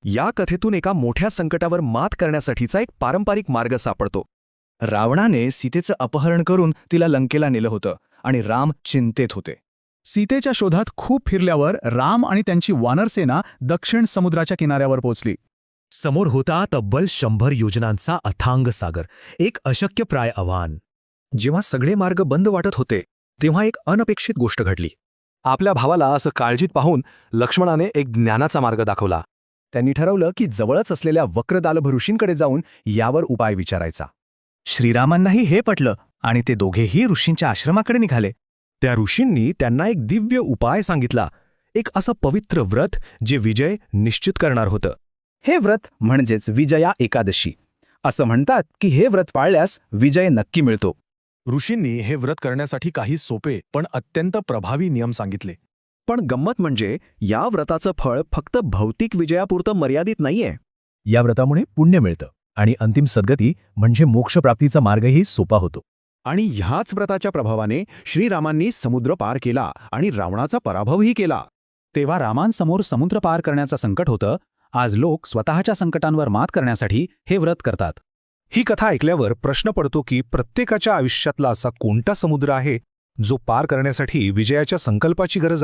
या कथेतून एका मोठ्या संकटावर मात करण्यासाठीचा एक पारंपरिक मार्ग सापडतो. रावणाने सीतेचं अपहरण करून तिला लंकेला नेलं होतं आणि राम चिंतेत होते. सीतेच्या शोधात खूप फिरल्यावर राम आणि त्यांची वानरसेना दक्षिण समुद्राच्या किनाऱ्यावर पोहोचली. समोर होता तब्बल 100 योजनांचा अथांग सागर, एक अशक्यप्राय आव्हान. जेव्हा सगळे मार्ग बंद वाटत होते तेव्हा एक अनपेक्षित गोष्ट घडली. आपल्या भावाला असं काळजीत पाहून लक्ष्मणाने एक ज्ञानाचा मार्ग दाखवला. त्यांनी ठरवलं की जवळच असलेल्या वक्रदालभ ऋषींकडे जाऊन यावर उपाय विचारायचा. श्रीरामांनाही हे पटलं आणि ते दोघेही ऋषींच्या आश्रमाकडे निघाले. त्या ऋषींनी त्यांना एक दिव्य उपाय सांगितला, एक असं पवित्र व्रत जे विजय निश्चित करणार होतं. हे व्रत म्हणजेच विजया एकादशी. असं म्हणतात की हे व्रत पाळल्यास विजय नक्की मिळतो. ऋषींनी हे व्रत करण्यासाठी काही सोपे पण अत्यंत प्रभावी नियम सांगितले. पण गंमत म्हणजे या व्रताचं फळ फक्त भौतिक विजयापुरतं मर्यादित नाहीये. या व्रतामुळे पुण्य मिळतं आणि अंतिम सद्गती म्हणजे मोक्षप्राप्तीचा मार्गही सोपा होतो. आणि ह्याच व्रताच्या प्रभावाने श्रीरामांनी समुद्र पार केला आणि रावणाचा पराभवही केला. तेव्हा रामांसमोर समुद्र पार करण्याचं संकट होतं. आज लोक स्वतःच्या संकटांवर मात करण्यासाठी हे व्रत करतात. ही कथा ऐकल्यावर प्रश्न पडतो की प्रत्येकाच्या आयुष्यातला असा कोणता समुद्र आहे जो पार करण्यासाठी विजयाच्या संकल्पाची गरज आहे.